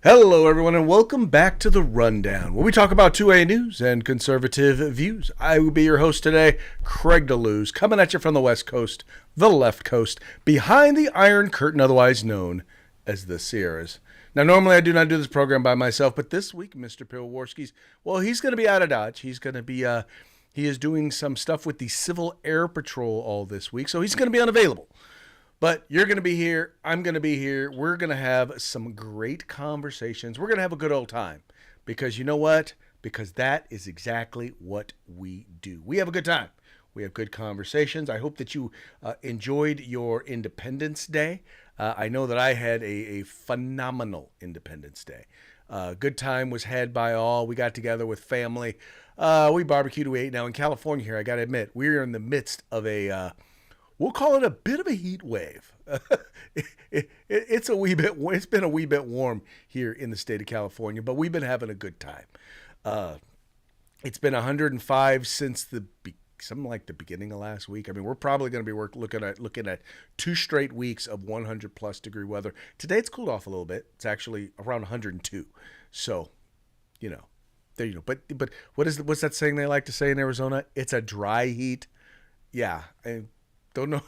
Hello, everyone, and welcome back to The Rundown, where we talk about 2A news and conservative views. I will be your host today, Craig DeLuz, coming at you from the West Coast, the left coast, behind the Iron Curtain, otherwise known as the Sierras. Now, normally I do not do this program by myself, but this week, Mr. Pilwarski's, well, he's going to be out of Dodge. He's going to be, he is doing some stuff with the Civil Air Patrol all this week, so he's going to be unavailable. But you're going to be here. I'm going to be here. We're going to have some great conversations. We're going to have a good old time. Because you know what? Because that is exactly what we do. We have a good time. We have good conversations. I hope that you enjoyed your Independence Day. I know that I had a phenomenal Independence Day. Good time was had by all. We got together with family. We barbecued, we ate. Now in California here, I got to admit, we're in the midst of we'll call it a bit of a heat wave. It's been a wee bit warm here in the state of California, but we've been having a good time. It's been 105 since something like the beginning of last week. I mean, we're probably going to be looking at 2 straight weeks of 100 plus degree weather. Today it's cooled off a little bit. It's actually around 102. So, there you go. But what's that saying they like to say in Arizona? It's a dry heat. Yeah, I don't know.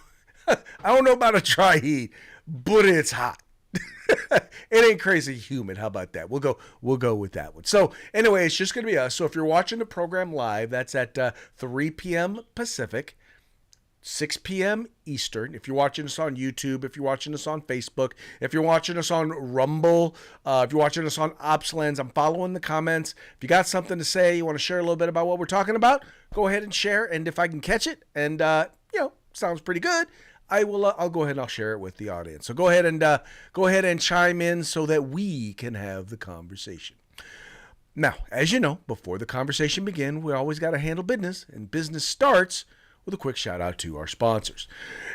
I don't know about a dry heat, but it's hot. It ain't crazy humid. How about that? We'll go with that one. So anyway, it's just going to be us. So if you're watching the program live, that's at 3 p.m. Pacific, 6 p.m. Eastern. If you're watching us on YouTube, if you're watching us on Facebook, if you're watching us on Rumble, if you're watching us on Opslens, I'm following the comments. If you got something to say, you want to share a little bit about what we're talking about, go ahead and share. And if I can catch it and, sounds pretty good, I'll go ahead and I'll share it with the audience. So go ahead and chime in so that we can have the conversation. Now, as you know, before the conversation begins, we always got to handle business, and business starts with a quick shout out to our sponsors.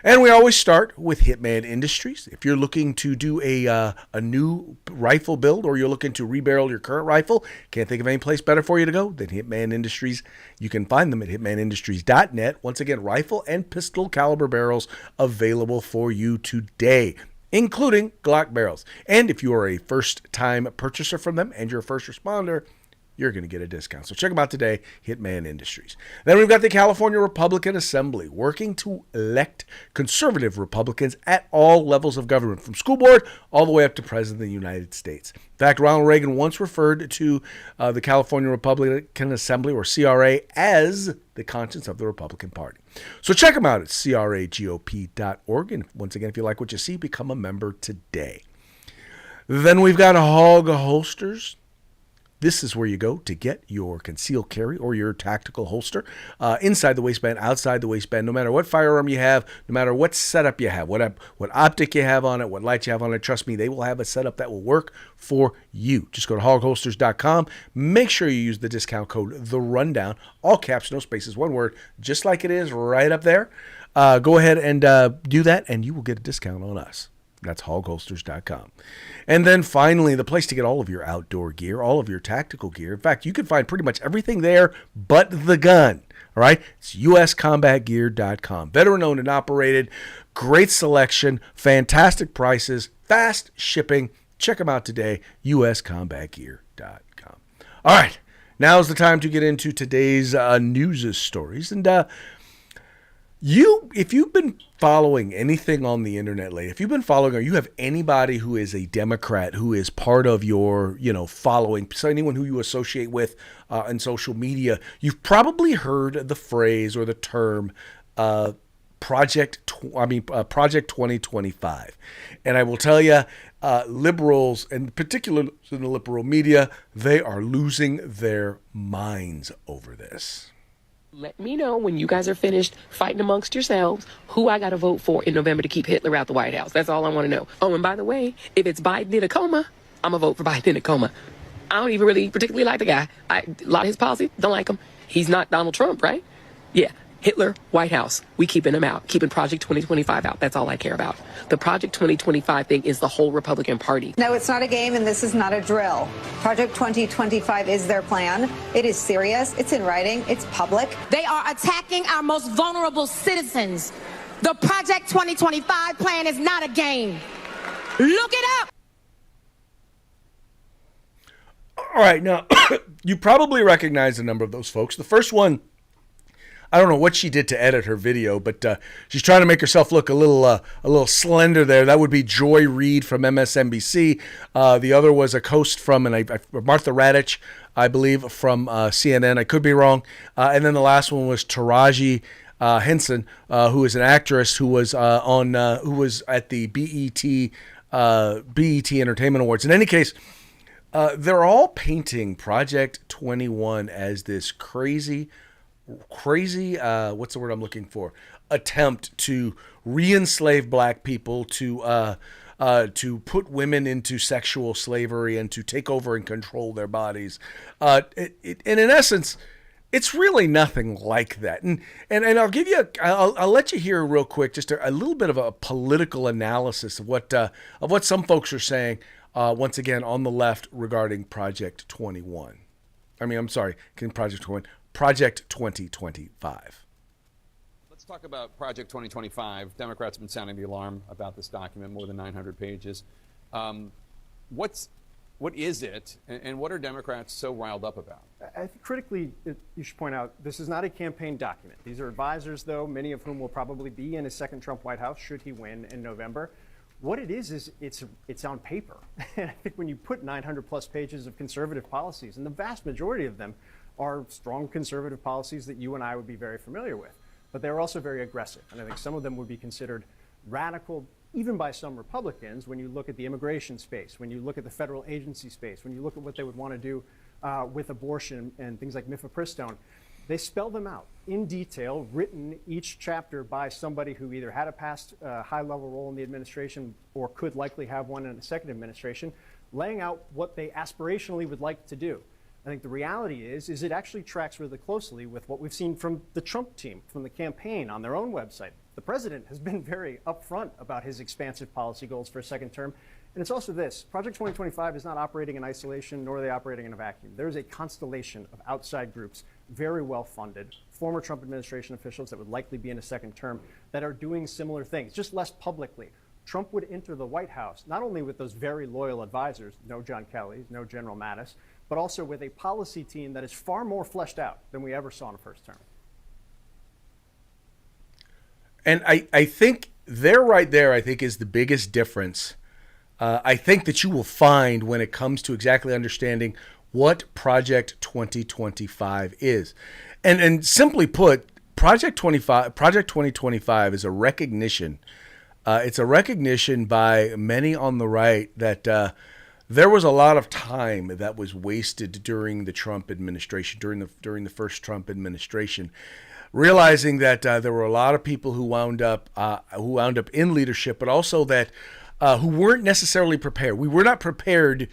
And we always start with Hitman Industries. If you're looking to do a new rifle build, or you're looking to rebarrel your current rifle, can't think of any place better for you to go than Hitman Industries. You can find them at hitmanindustries.net. Once again, rifle and pistol caliber barrels available for you today, including Glock barrels. And if you are a first-time purchaser from them and you're a first responder, you're going to get a discount. So check them out today, Hitman Industries. Then we've got the California Republican Assembly, working to elect conservative Republicans at all levels of government, from school board all the way up to President of the United States. In fact, Ronald Reagan once referred to the California Republican Assembly, or CRA, as the conscience of the Republican Party. So check them out at cragop.org. And once again, if you like what you see, become a member today. Then we've got Hog Holsters. This is where you go to get your concealed carry or your tactical holster, inside the waistband, outside the waistband, no matter what firearm you have, no matter what setup you have, what optic you have on it, what light you have on it. Trust me, they will have a setup that will work for you. Just go to hogholsters.com. Make sure you use the discount code The Rundown, all caps, no spaces, one word, just like it is right up there. Go ahead and do that, and you will get a discount on us. That's hogholsters.com. And then finally, the place to get all of your outdoor gear, all of your tactical gear. In fact, you can find pretty much everything there but the gun. All right? It's uscombatgear.com. Veteran owned and operated. Great selection. Fantastic prices. Fast shipping. Check them out today. uscombatgear.com. All right. Now's the time to get into today's news stories. And if you've been following anything on the internet lately, if you've been following, or you have anybody who is a Democrat who is part of your, following, so anyone who you associate with on social media, you've probably heard the phrase or the term Project 2025. And I will tell you, liberals, and particularly in the liberal media, they are losing their minds over this. Let me know when you guys are finished fighting amongst yourselves who I got to vote for in November to keep Hitler out the White House. That's all I want to know. Oh, and by the way, if it's Biden in a coma, I'm going to vote for Biden in a coma. I don't even really particularly like the guy. A lot of his policy, don't like him. He's not Donald Trump, right? Yeah. Hitler, White House, we keeping him out, keeping Project 2025 out. That's all I care about. The Project 2025 thing is the whole Republican Party. No, it's not a game, and this is not a drill. Project 2025 is their plan. It is serious. It's in writing. It's public. They are attacking our most vulnerable citizens. The Project 2025 plan is not a game. Look it up. All right, now you probably recognize a number of those folks. The first one, I don't know what she did to edit her video, but she's trying to make herself look a little slender there. That would be Joy Reid from MSNBC. The other was a host from Martha Radich, I believe, from CNN. I could be wrong. And then the last one was Taraji Henson, who is an actress who was who was at the BET Entertainment Awards. In any case, they're all painting Project 21 as this crazy, what's the word I'm looking for? Attempt to re-enslave black people, to put women into sexual slavery and to take over and control their bodies. And in essence, it's really nothing like that. And I'll give you, I'll let you hear real quick just a little bit of a political analysis of what some folks are saying, once again, on the left regarding Project 21. Project 2025. Let's talk about Project 2025. Democrats have been sounding the alarm about this document, more than 900 pages. What is it, and what are Democrats so riled up about? I think critically, you should point out, this is not a campaign document. These are advisors, though, many of whom will probably be in a second Trump White House should he win in November. What it is it's on paper. And I think when you put 900 plus pages of conservative policies, and the vast majority of them are strong conservative policies that you and I would be very familiar with, but they're also very aggressive. And I think some of them would be considered radical, even by some Republicans, when you look at the immigration space, when you look at the federal agency space, when you look at what they would want to do with abortion and things like mifepristone. They spell them out in detail, written each chapter by somebody who either had a past high-level role in the administration or could likely have one in the second administration, laying out what they aspirationally would like to do. I think the reality is it actually tracks really closely with what we've seen from the Trump team, from the campaign on their own website. The president has been very upfront about his expansive policy goals for a second term. And it's also this, Project 2025 is not operating in isolation, nor are they operating in a vacuum. There is a constellation of outside groups, very well funded, former Trump administration officials that would likely be in a second term that are doing similar things, just less publicly. Trump would enter the White House, not only with those very loyal advisors, no John Kelly, no General Mattis, but also with a policy team that is far more fleshed out than we ever saw in a first term. And I think right there, I think, is the biggest difference. I think that you will find when it comes to exactly understanding what Project 2025 is. And simply put, Project 2025 is a recognition. It's a recognition by many on the right that there was a lot of time that was wasted during the Trump administration, during the first Trump administration, realizing that there were a lot of people who wound up in leadership, but also that who weren't necessarily prepared. We were not prepared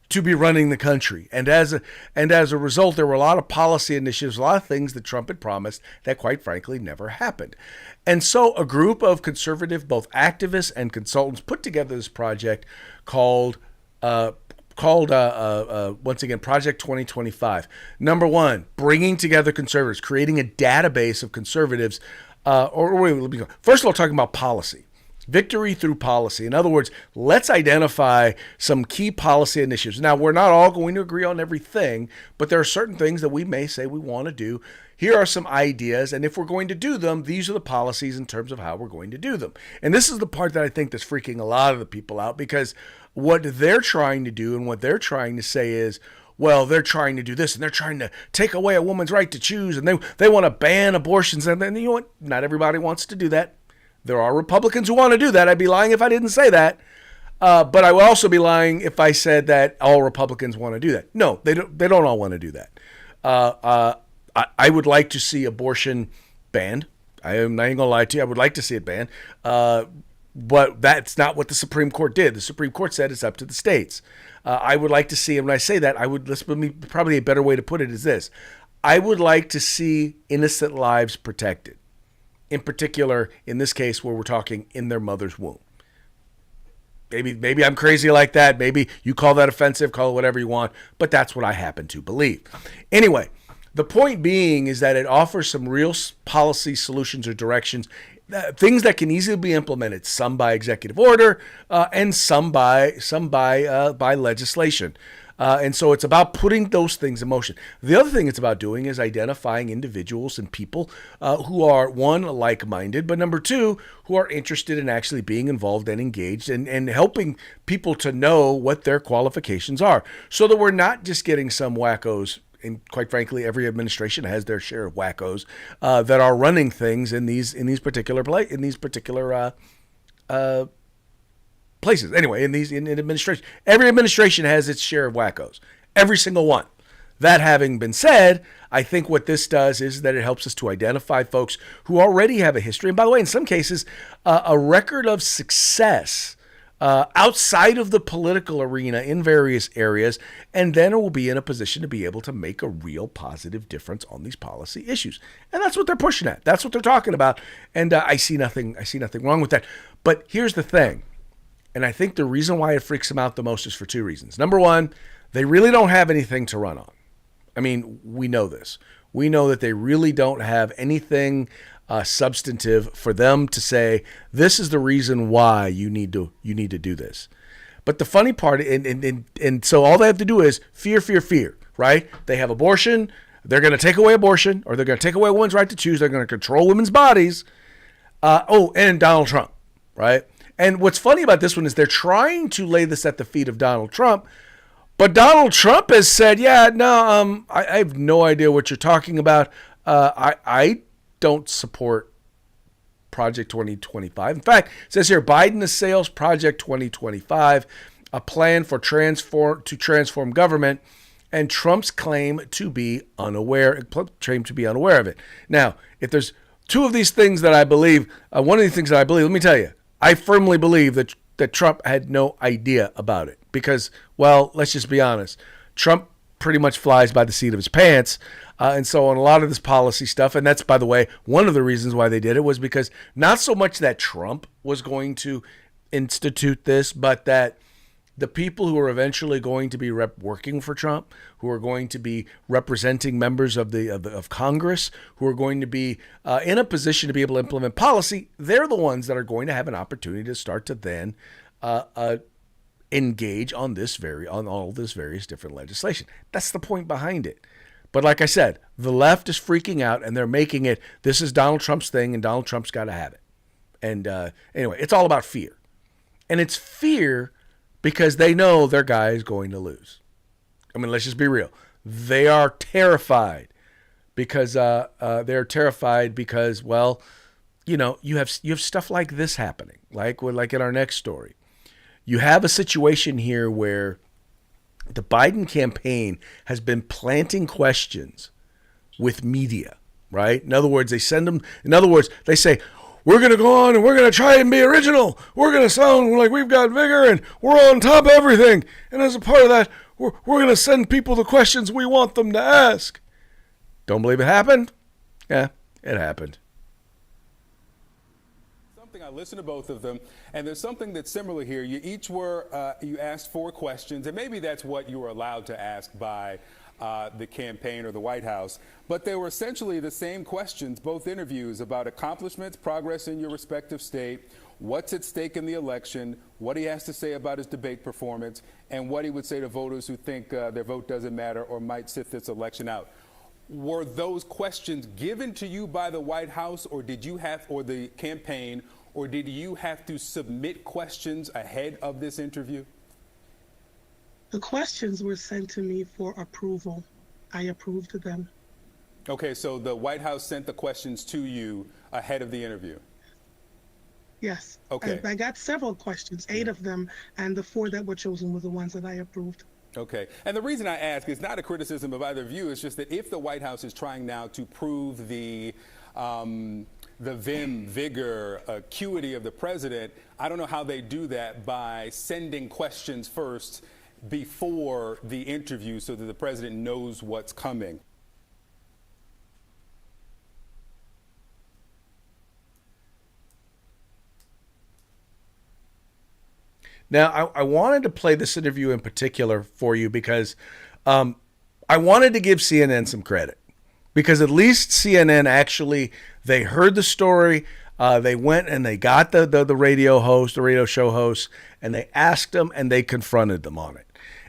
to be running the country, and as a result, there were a lot of policy initiatives, a lot of things that Trump had promised that, quite frankly, never happened. And so, a group of conservative, both activists and consultants, put together this project called once again, Project 2025. Number one, bringing together conservatives, creating a database of conservatives. First of all, talking about policy. Victory through policy. In other words, let's identify some key policy initiatives. Now, we're not all going to agree on everything, but there are certain things that we may say we want to do. Here are some ideas, and if we're going to do them, these are the policies in terms of how we're going to do them. And this is the part that I think that's freaking a lot of the people out, because what they're trying to do and what they're trying to say is, well, they're trying to do this, and they're trying to take away a woman's right to choose, and they want to ban abortions. And then, you know what? Not everybody wants to do that. There are Republicans who want to do that. I'd be lying if I didn't say that. But I would also be lying if I said that all Republicans want to do that. No, they don't all want to do that. I would like to see abortion banned. I ain't going to lie to you. I would like to see it banned. But that's not what the Supreme Court did. The Supreme Court said it's up to the states. I would like to see, and when I say that, probably a better way to put it is this. I would like to see innocent lives protected. In particular, in this case, where we're talking in their mother's womb. Maybe I'm crazy like that. Maybe you call that offensive, call it whatever you want, but that's what I happen to believe. Anyway, the point being is that it offers some real policy solutions or directions, things that can easily be implemented, some by executive order and some by legislation. And so it's about putting those things in motion. The other thing it's about doing is identifying individuals and people who are, one, like-minded, but number two, who are interested in actually being involved and engaged and helping people to know what their qualifications are, so that we're not just getting some wackos. And quite frankly, every administration has their share of wackos that are running things in these particular places. Anyway, in administration, every administration has its share of wackos, every single one. That having been said, I think what this does is that it helps us to identify folks who already have a history, and by the way, in some cases, a record of success outside of the political arena in various areas, and then it will be in a position to be able to make a real positive difference on these policy issues. And that's what they're pushing at. That's what they're talking about. And I see nothing wrong with that. But here's the thing. And I think the reason why it freaks them out the most is for two reasons. Number one, they really don't have anything to run on. I mean, we know this. We know that they really don't have anything substantive for them to say, this is the reason why you need to do this. But the funny part, and so all they have to do is fear, right? They have abortion. They're going to take away abortion, or they're going to take away a woman's right to choose. They're going to control women's bodies. And Donald Trump, right? And what's funny about this one is they're trying to lay this at the feet of Donald Trump, but Donald Trump has said, I have no idea what you're talking about. I don't support Project 2025. In fact, it says here, Biden assails Project 2025, a plan to transform government, and Trump's claim to be unaware of it. Now, if there's two of these things that I believe, one of these things that I believe, let me tell you, I firmly believe that Trump had no idea about it because, well, let's just be honest. Trump pretty much flies by the seat of his pants. And so on a lot of this policy stuff, and that's, by the way, one of the reasons why they did it was because not so much that Trump was going to institute this, but that the people who are eventually going to be working for Trump, who are going to be representing members of Congress, who are going to be in a position to be able to implement policy, they're the ones that are going to have an opportunity to start to then engage on all this various different legislation. That's the point behind it. But like I said, the left is freaking out, and they're making it, this is Donald Trump's thing, and Donald Trump's got to have it. And anyway, it's all about fear. And it's fear because they know their guy is going to lose. I mean, let's just be real. They are terrified because well, you have stuff like this happening, like in our next story. You have a situation here where the Biden campaign has been planting questions with media, right? In other words, they say, we're going to go on and we're going to try and be original. We're going to sound like we've got vigor and we're on top of everything. And as a part of that, we're going to send people the questions we want them to ask. Don't believe it happened? Yeah, it happened. I listened to both of them, and there's something that's similar here. You each you asked 4 questions, and maybe that's what you were allowed to ask by the campaign or the White House. But they were essentially the same questions, both interviews, about accomplishments, progress in your respective state, what's at stake in the election, what he has to say about his debate performance, and what he would say to voters who think their vote doesn't matter or might sit this election out. Were those questions given to you by the White House, or or the campaign, or did you have to submit questions ahead of this interview? The questions were sent to me for approval. I approved them. Okay, so the White House sent the questions to you ahead of the interview? Yes. Okay. I got several questions, 8 of them, and the 4 that were chosen were the ones that I approved. Okay. And the reason I ask is not a criticism of either of you. It's just that if the White House is trying now to prove the vim, vigor, acuity of the president, I don't know how they do that by sending questions first before the interview so that the president knows what's coming. Now, I wanted to play this interview in particular for you because I wanted to give CNN some credit. Because at least CNN actually, they heard the story, they went and they got the radio show host, and they asked them and they confronted them on it.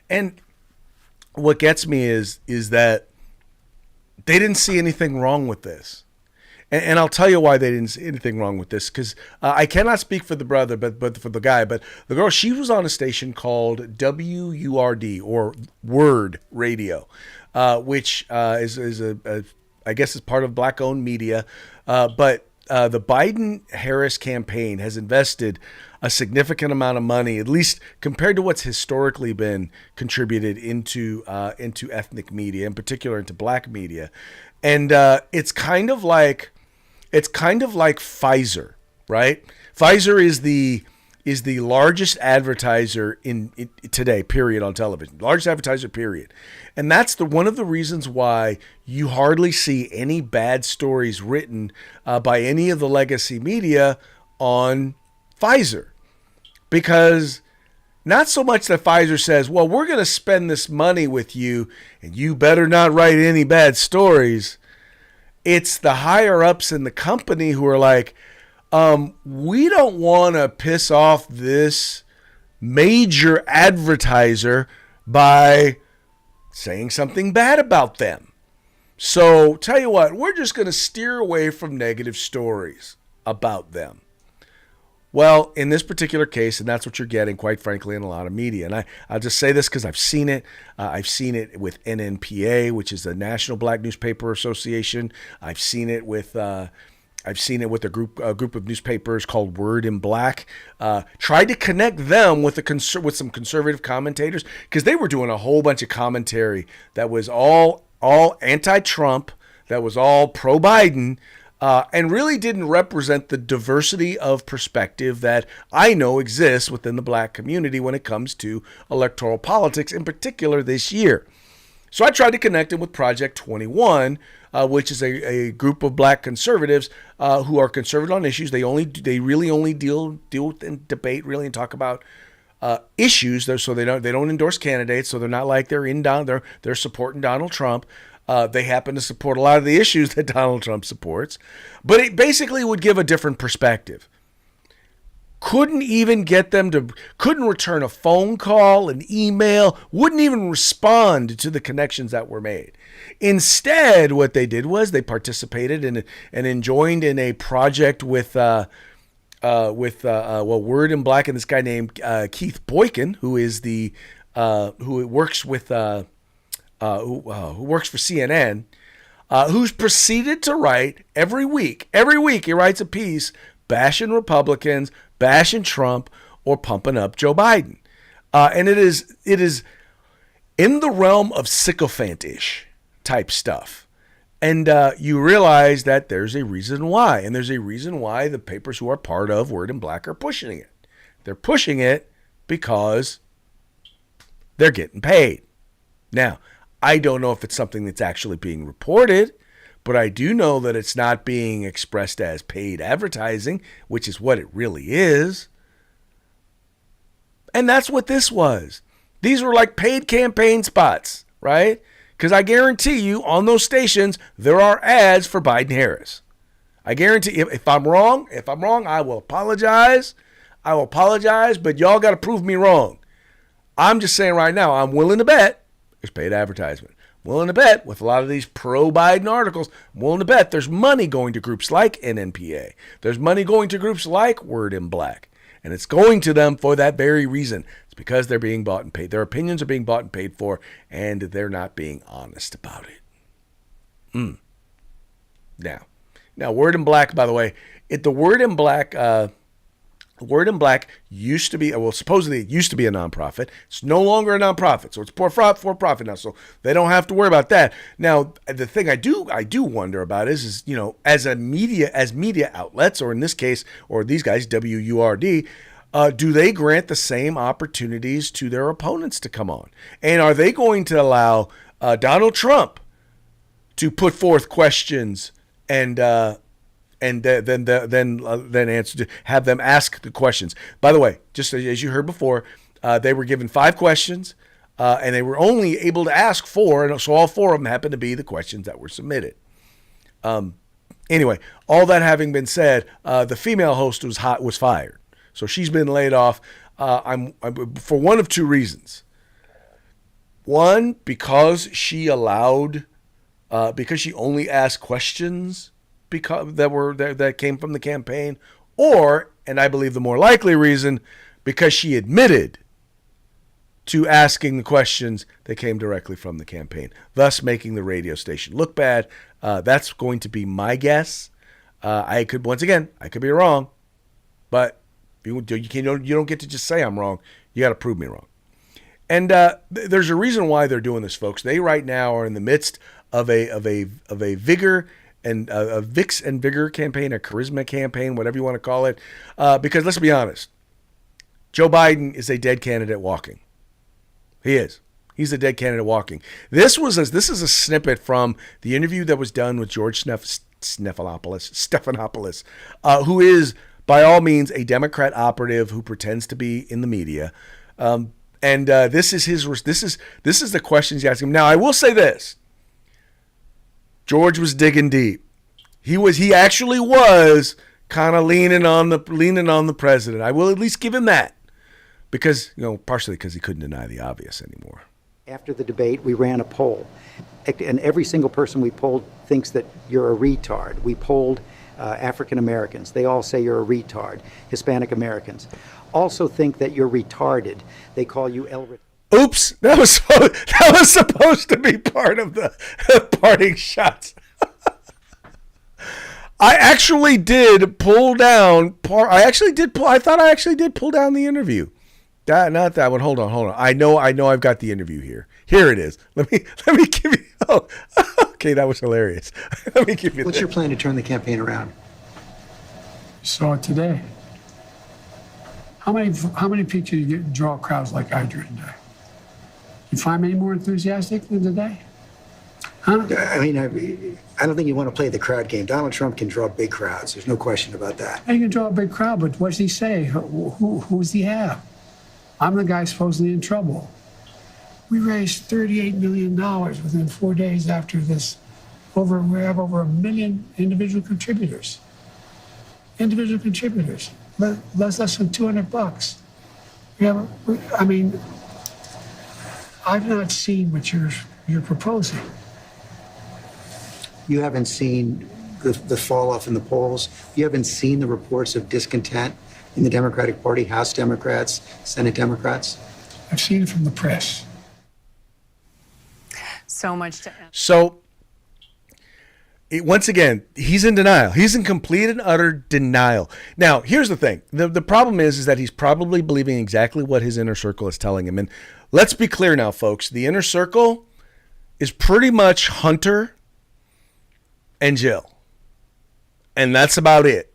And what gets me is that they didn't see anything wrong with this. And I'll tell you why they didn't see anything wrong with this, because I cannot speak for the brother, but for the guy. But the girl, she was on a station called WURD, or Word Radio, which is I guess is part of black-owned media. But the Biden-Harris campaign has invested a significant amount of money, at least compared to what's historically been contributed into ethnic media, in particular into black media. And it's kind of like Pfizer, right? Pfizer is the largest advertiser in today, period, on television. Largest advertiser, period. And that's one of the reasons why you hardly see any bad stories written by any of the legacy media on Pfizer. Because not so much that Pfizer says, well, we're going to spend this money with you and you better not write any bad stories. It's the higher ups in the company who are like, we don't want to piss off this major advertiser by saying something bad about them. So tell you what, we're just going to steer away from negative stories about them. Well, in this particular case, and that's what you're getting, quite frankly, in a lot of media. And I'll just say this because I've seen it. I've seen it with NNPA, which is the National Black Newspaper Association. I've seen it with a group of newspapers called Word in Black. Tried to connect them with some conservative commentators, because they were doing a whole bunch of commentary that was all anti-Trump, that was all pro-Biden. And really didn't represent the diversity of perspective that I know exists within the black community when it comes to electoral politics, in particular this year. So I tried to connect him with Project 21, which is a group of black conservatives who are conservative on issues. They really only deal with and debate really and talk about issues. So they don't endorse candidates. So they're not like they're supporting Donald Trump. They happen to support a lot of the issues that Donald Trump supports, but it basically would give a different perspective. Couldn't return a phone call, an email, wouldn't even respond to the connections that were made. Instead, what they did was they participated in and joined in a project with Word in Black, and this guy named Keith Boykin, who works for CNN, who's proceeded to write every week he writes a piece bashing Republicans, bashing Trump, or pumping up Joe Biden. And it is in the realm of sycophantish type stuff. And you realize that there's a reason why. And there's a reason why the papers who are part of Word in Black are pushing it. They're pushing it because they're getting paid. Now, I don't know if it's something that's actually being reported, but I do know that it's not being expressed as paid advertising, which is what it really is. And that's what this was. These were like paid campaign spots, right? Because I guarantee you on those stations, there are ads for Biden-Harris. I guarantee if I'm wrong, I will apologize. But y'all got to prove me wrong. I'm just saying right now, I'm willing to bet there's paid advertisement. I'm willing to bet with a lot of these pro-Biden articles, I'm willing to bet there's money going to groups like NNPA. There's money going to groups like Word in Black. And it's going to them for that very reason. It's because they're being bought and paid. Their opinions are being bought and paid for, and they're not being honest about it. Now, Word in Black, by the way, the Word in Black used to be, supposedly it used to be a nonprofit. It's no longer a nonprofit, so it's for profit now. So they don't have to worry about that. Now, the thing I do wonder about is as media outlets, or in this case, or these guys, WURD, do they grant the same opportunities to their opponents to come on? And are they going to allow Donald Trump to put forth questions and then answer, have them ask the questions? By the way, just as you heard before, they were given 5 questions, and they were only able to ask 4, and so all 4 of them happened to be the questions that were submitted. Anyway, all that having been said, the female host was fired, so she's been laid off. I'm for one of 2 reasons. One, because she allowed, because she only asked questions that came from the campaign, or, and I believe the more likely reason, because she admitted to asking the questions that came directly from the campaign, thus making the radio station look bad. That's going to be my guess. I could be wrong, but you don't get to just say I'm wrong. You got to prove me wrong. And there's a reason why they're doing this, folks. They right now are in the midst of a vigor and a Vix and Vigor campaign, a charisma campaign, whatever you want to call it. Because let's be honest, Joe Biden is a dead candidate walking. He is. He's a dead candidate walking. This is a snippet from the interview that was done with George Stephanopoulos, who is by all means a Democrat operative who pretends to be in the media. And this is the questions he asked him. Now, I will say this. George was digging deep. He actually was kind of leaning on the president. I will at least give him that. Because, partially because he couldn't deny the obvious anymore. After the debate, we ran a poll, and every single person we polled thinks that you're a retard. We polled African Americans. They all say you're a retard. Hispanic Americans also think that you're retarded. They call you El. Oops, that was supposed to be part of the parting shots. I actually did pull down. I thought I actually did pull down the interview. Not that one. Hold on. I know I've got the interview here. Here it is. Let me give you. Oh, okay, that was hilarious. Let me give you. What's your plan to turn the campaign around? You saw it today. How many people do you draw crowds like I drew today? You find me any more enthusiastic than today? Huh? I mean, I don't think you want to play the crowd game. Donald Trump can draw big crowds. There's no question about that. He can draw a big crowd, but what does he say? Who's he have? I'm the guy supposedly in trouble. We raised $38 million within 4 days after this. We have over 1 million individual contributors. Less than $200. I've not seen what you're proposing. You haven't seen the fall off in the polls. You haven't seen the reports of discontent in the Democratic Party, House Democrats, Senate Democrats. I've seen it from the press. Once again, he's in denial. He's in complete and utter denial. Now, here's the thing. The problem is that he's probably believing exactly what his inner circle is telling him. And let's be clear now, folks. The inner circle is pretty much Hunter and Jill. And that's about it.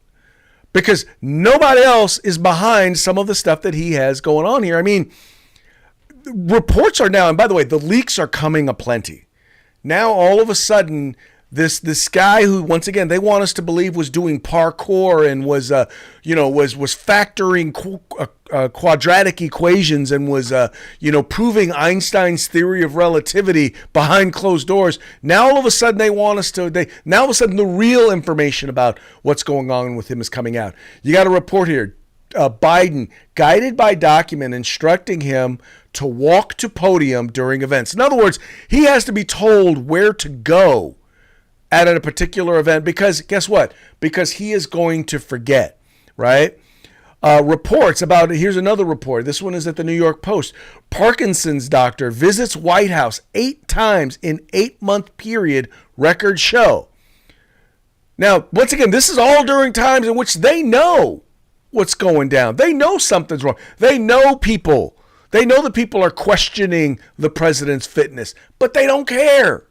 Because nobody else is behind some of the stuff that he has going on here. I mean, reports are now, and by the way, the leaks are coming aplenty. Now, all of a sudden, this guy who, once again, they want us to believe was doing parkour and was factoring quadratic equations and was proving Einstein's theory of relativity behind closed doors. Now all of a sudden the real information about what's going on with him is coming out. You got a report here. Biden guided by document instructing him to walk to podium during events. In other words, he has to be told where to go at a particular event because guess what? Because he is going to forget, right? Reports about, here's another report. This one is at the New York Post. Parkinson's doctor visits White House 8 times in 8-month period, record show. Now, once again, this is all during times in which they know what's going down. They know something's wrong. They know people. They know that people are questioning the president's fitness, but they don't care.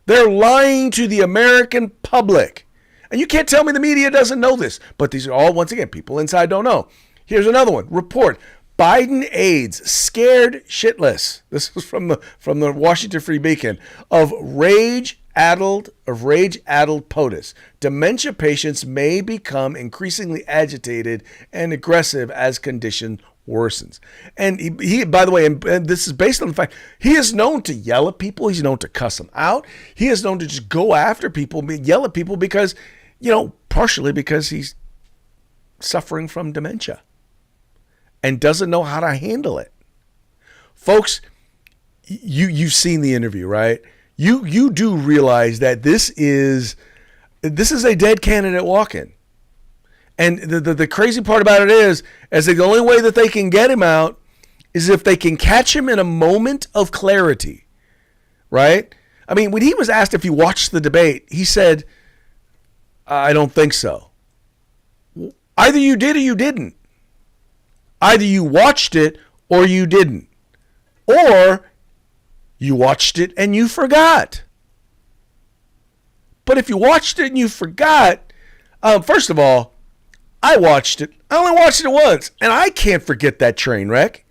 They're lying to the American public. And you can't tell me the media doesn't know this. But these are all, once again, people inside don't know. Here's another one. Report. Biden aides scared shitless. This is from the Washington Free Beacon of rage-addled POTUS. Dementia patients may become increasingly agitated and aggressive as condition worsens. And he, by the way, and this is based on the fact he is known to yell at people. He's known to cuss them out. He is known to just go after people, yell at people because, partially because he's suffering from dementia and doesn't know how to handle it. Folks, you've seen the interview, right? You do realize that this is a dead candidate walking. And the crazy part about it is the only way that they can get him out is if they can catch him in a moment of clarity, right? I mean, when he was asked if he watched the debate, he said, I don't think so. Either you did or you didn't. Either you watched it or you didn't. Or you watched it and you forgot. But if you watched it and you forgot, first of all, I watched it. I only watched it once, and I can't forget that train wreck.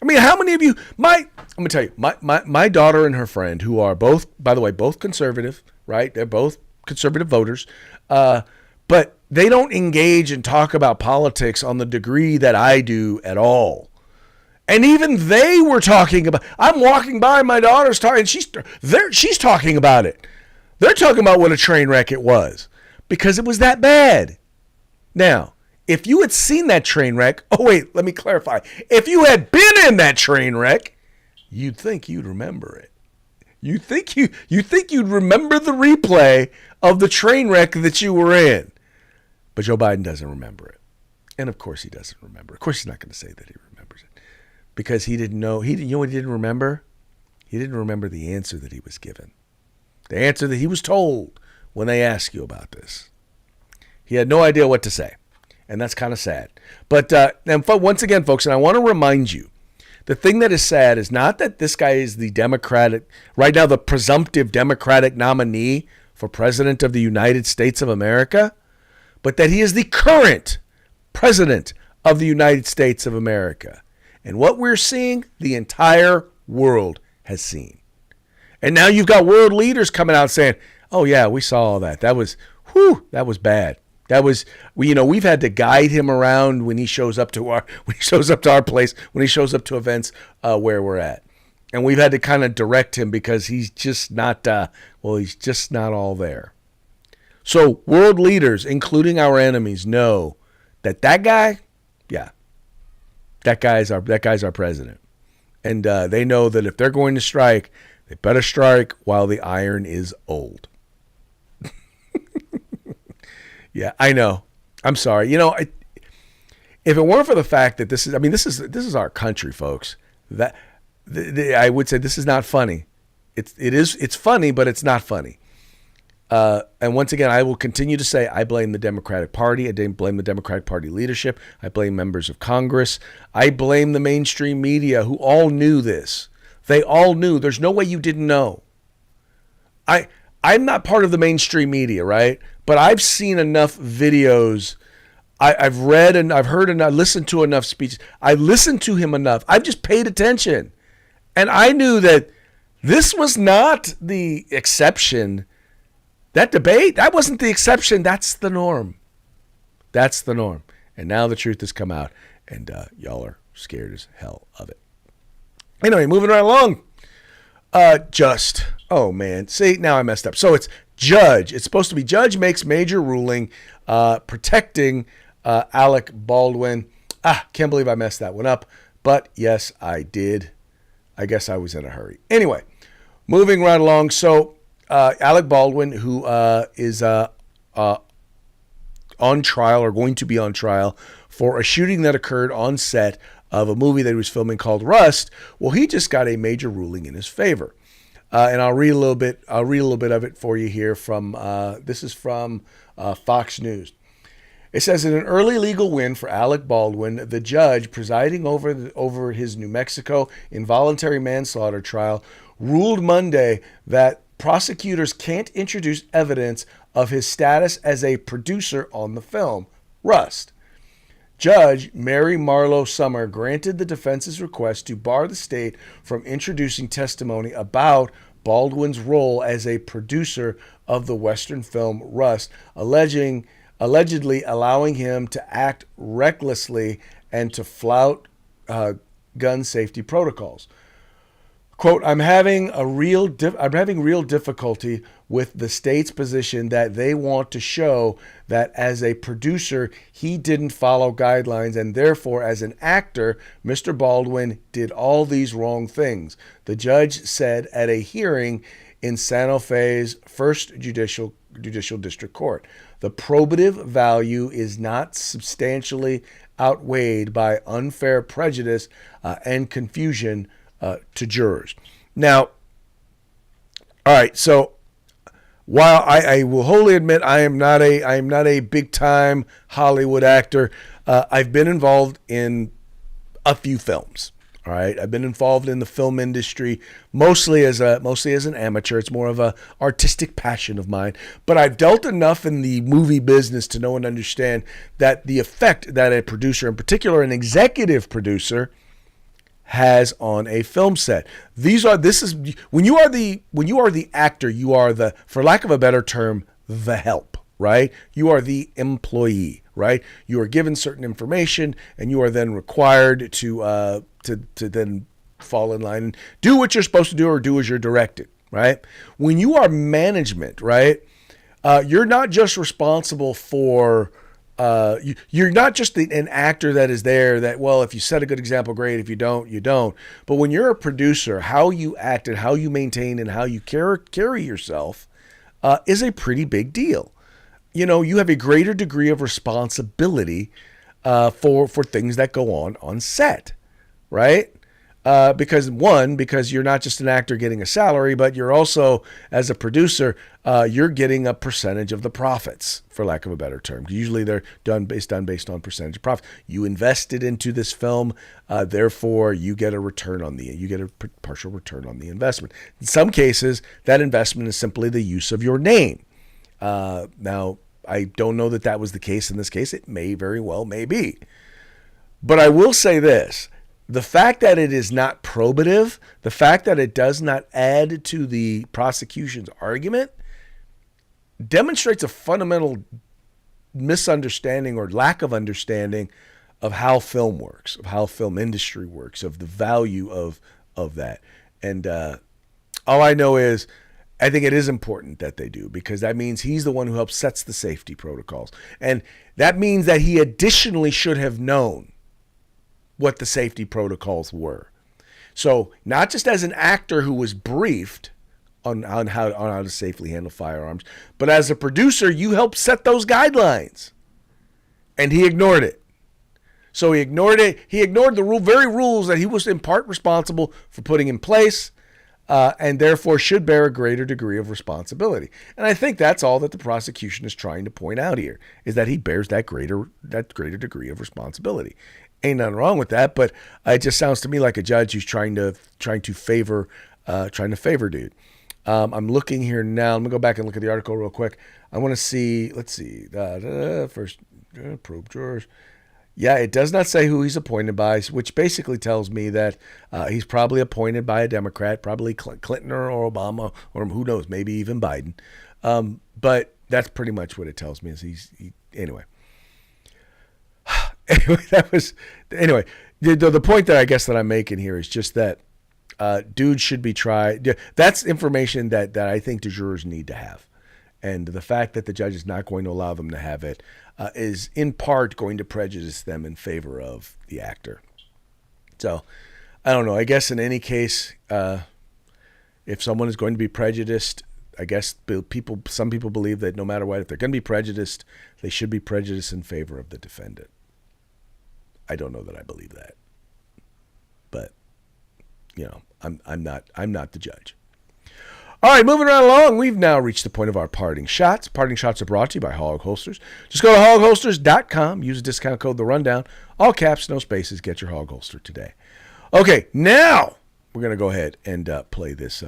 I mean, how many of you, I'm going to tell you, my daughter and her friend, who are both, by the way, both conservative, right? They're both conservative voters, but they don't engage and talk about politics on the degree that I do at all. And even they were talking about, I'm walking by, my daughter's talking, and she's talking about it. They're talking about what a train wreck it was because it was that bad. Now, if you had seen that train wreck, oh wait, let me clarify. If you had been in that train wreck, you'd think you'd remember it. You think you'd remember the replay of the train wreck that you were in. But Joe Biden doesn't remember it. And of course he doesn't remember. Of course he's not going to say that he remembers it. Because he didn't know, you know what he didn't remember? He didn't remember the answer that he was given. The answer that he was told when they asked you about this. He had no idea what to say. And that's kind of sad. But and once again, folks, and I want to remind you, the thing that is sad is not that this guy is the Democratic, right now the presumptive Democratic nominee for President of the United States of America, but that he is the current President of the United States of America. And what we're seeing, the entire world has seen. And now you've got world leaders coming out saying, oh yeah, we saw all that. That was bad. That was, we've had to guide him around when he shows up to our place, when he shows up to events where we're at. And we've had to kind of direct him because he's just not, he's just not all there. So world leaders, including our enemies, know that guy, that guy's our president. And they know that if they're going to strike, they better strike while the iron is old. Yeah, I know. I'm sorry. If it weren't for the fact that this is our country, folks. That I would say this is not funny. It's funny, but it's not funny. And once again, I will continue to say I blame the Democratic Party. I blame the Democratic Party leadership. I blame members of Congress. I blame the mainstream media who all knew this. They all knew. There's no way you didn't know. I'm not part of the mainstream media, right? But I've seen enough videos. I've read and I've heard and I listened to enough speeches. I listened to him enough. I've just paid attention. And I knew that this was not the exception. That debate, that wasn't the exception. That's the norm. That's the norm. And now the truth has come out and y'all are scared as hell of it. Anyway, moving right along. Oh man, see, now I messed up. So it's judge. It's supposed to be judge makes major ruling protecting Alec Baldwin. Can't believe I messed that one up. But yes, I did. I guess I was in a hurry. Anyway, moving right along. So Alec Baldwin, who is on trial or going to be on trial for a shooting that occurred on set of a movie that he was filming called Rust. Well, he just got a major ruling in his favor. And I'll read a little bit of it for you here from, this is from Fox News. It says, in an early legal win for Alec Baldwin, the judge presiding over his New Mexico involuntary manslaughter trial ruled Monday that prosecutors can't introduce evidence of his status as a producer on the film, Rust. Judge Mary Marlowe Summer granted the defense's request to bar the state from introducing testimony about Baldwin's role as a producer of the Western film Rust, allegedly allowing him to act recklessly and to flout gun safety protocols. Quote, I'm having real difficulty with the state's position that they want to show that as a producer, he didn't follow guidelines, and therefore, as an actor, Mr. Baldwin did all these wrong things. The judge said at a hearing in Santa Fe's First Judicial District Court. The probative value is not substantially outweighed by unfair prejudice and confusion to jurors. Now, all right, so while I will wholly admit I am not a big time Hollywood actor, I've been involved in a few films. All right, I've been involved in the film industry mostly as an amateur. It's more of a artistic passion of mine. But I've dealt enough in the movie business to know and understand that the effect that a producer, in particular an executive producer, has on a film set. When you are the actor, you are the, for lack of a better term, the help, right? You are the employee, right? You are given certain information and you are then required to then fall in line and do what you're supposed to do or do as you're directed, right? When you are management, right? You're not just responsible for you're not just an actor that is there that, well, if you set a good example, great. If you don't, you don't. But when you're a producer, how you act and how you maintain and how you carry yourself is a pretty big deal. You know, you have a greater degree of responsibility for things that go on set, right? Because you're not just an actor getting a salary, but you're also, as a producer, you're getting a percentage of the profits, for lack of a better term. Usually they're based on percentage of profit. You invested into this film, therefore you get a partial return on the investment. In some cases, that investment is simply the use of your name. Now, I don't know that was the case in this case. It may very well be. But I will say this. The fact that it is not probative, the fact that it does not add to the prosecution's argument, demonstrates a fundamental misunderstanding or lack of understanding of how film works, of how film industry works, of the value of that. And all I know is I think it is important that they do, because that means he's the one who helps sets the safety protocols. And that means that he additionally should have known what the safety protocols were. So not just as an actor who was briefed on how to safely handle firearms, but as a producer, you helped set those guidelines. And he ignored it. So he ignored it. He ignored the very rules that he was in part responsible for putting in place, and therefore should bear a greater degree of responsibility. And I think that's all that the prosecution is trying to point out here, is that he bears that greater degree of responsibility. Ain't nothing wrong with that, but it just sounds to me like a judge who's trying to favor dude. I'm looking here now. I'm gonna go back and look at the article real quick. I want to see. Let's see. First, probe jurors. Yeah, it does not say who he's appointed by, which basically tells me that he's probably appointed by a Democrat, probably Clinton or Obama, or who knows, maybe even Biden. But that's pretty much what it tells me. Is anyway. Anyway, the point that I guess that I'm making here is just that dudes should be tried. That's information that I think the jurors need to have. And the fact that the judge is not going to allow them to have it is in part going to prejudice them in favor of the actor. So I don't know. I guess in any case, if someone is going to be prejudiced, I guess some people believe that no matter what, if they're going to be prejudiced, they should be prejudiced in favor of the defendant. I don't know that I believe that, but you know, I'm not the judge. All right, moving right along, we've now reached the point of our parting shots. Parting shots are brought to you by Hog Holsters. Just go to hogholsters.com, use the discount code The Rundown, all caps, no spaces. Get your hog holster today. Okay, now we're gonna go ahead and play this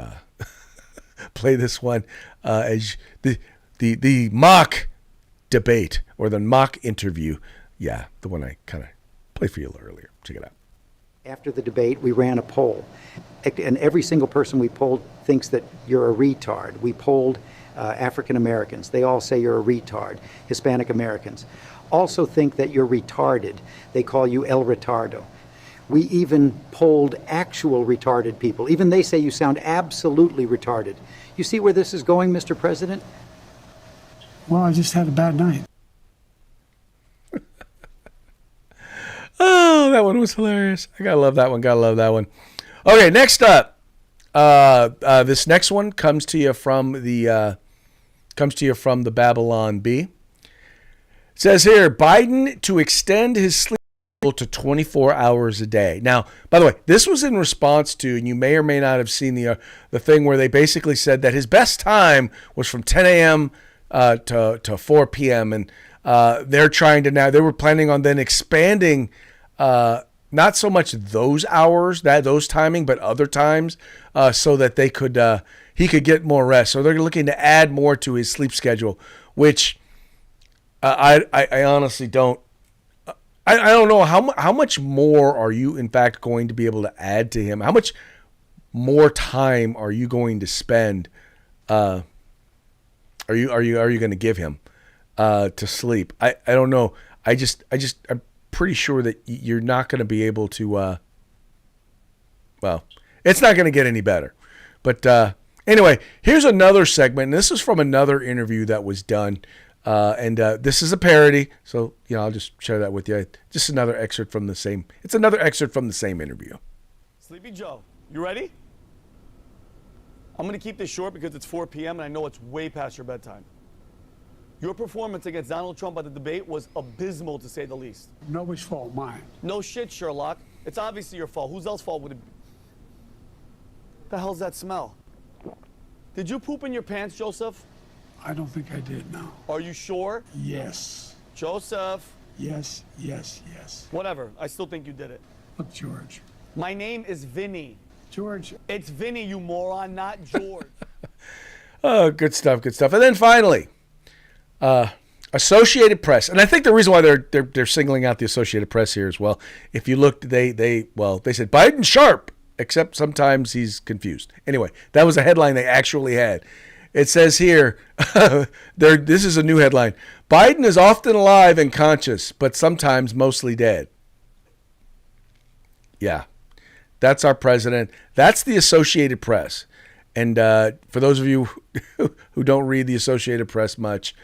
one as the mock debate or the mock interview. Yeah, the one I kind of played for you earlier. Check it out. After the debate, we ran a poll, and every single person we polled thinks that you're a retard. We polled African Americans. They all say you're a retard. Hispanic Americans also think that you're retarded. They call you El Retardo. We even polled actual retarded people. Even they say you sound absolutely retarded. You see where this is going, Mr. President? Well, I just had a bad night. Oh, that one was hilarious. I gotta love that one. Gotta love that one. Okay, next up. This next one comes to you from the Babylon Bee. It says here, Biden to extend his sleep schedule to 24 hours a day. Now, by the way, this was in response to, and you may or may not have seen the thing where they basically said that his best time was from 10 a.m. To 4 p.m. And they're trying to now, they were planning on then expanding not so much those hours, those timing, but other times so that they could he could get more rest. So they're looking to add more to his sleep schedule, which I honestly don't. I don't know how much more are you in fact going to be able to add to him? How much more time are you going to spend? Are you going to give him to sleep? I don't know. I'm pretty sure that you're not going to be able to. Well, it's not going to get any better. But anyway, here's another segment. And this is from another interview that was done. And this is a parody, so I'll just share that with you. Just another excerpt from the same. It's another excerpt from the same interview. Sleepy Joe, you ready? I'm going to keep this short because it's 4 p.m. and I know it's way past your bedtime. Your performance against Donald Trump at the debate was abysmal, to say the least. Nobody's fault, mine. No shit, Sherlock. It's obviously your fault. Whose else's fault would it be? The hell's that smell? Did you poop in your pants, Joseph? I don't think I did, no. Are you sure? Yes. Joseph. Yes. Whatever. I still think you did it. Look, George. My name is Vinny. George. It's Vinny, you moron, not George. Oh, good stuff. And then finally, Associated Press. And I think the reason why they're singling out the Associated Press here as well, if you looked, they said Biden sharp, except sometimes he's confused. Anyway, that was a headline they actually had. It says here, this is a new headline. Biden is often alive and conscious, but sometimes mostly dead. Yeah, that's our president. That's the Associated Press. And for those of you who don't read the Associated Press much,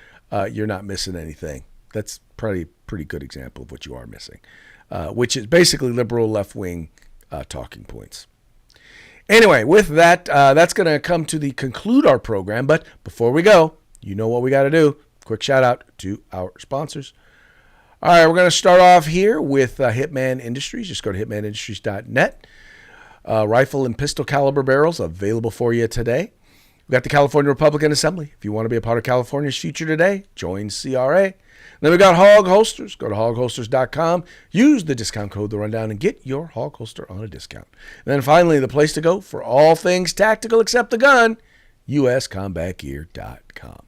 you're not missing anything. That's probably a pretty good example of what you are missing, which is basically liberal left-wing talking points. Anyway, with that, that's going to come to conclude our program. But before we go, you know what we got to do. Quick shout out to our sponsors. All right, we're going to start off here with Hitman Industries. Just go to hitmanindustries.net. Rifle and pistol caliber barrels available for you today. We've got the California Republican Assembly. If you want to be a part of California's future today, join CRA. Then we got Hog Holsters. Go to hogholsters.com. Use the discount code The Rundown and get your Hog Holster on a discount. And then finally, the place to go for all things tactical except the gun, uscombatgear.com.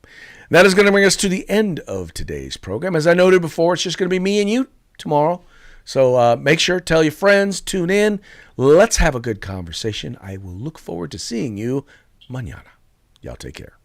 That is going to bring us to the end of today's program. As I noted before, it's just going to be me and you tomorrow. So make sure, tell your friends, tune in. Let's have a good conversation. I will look forward to seeing you mañana. Y'all take care.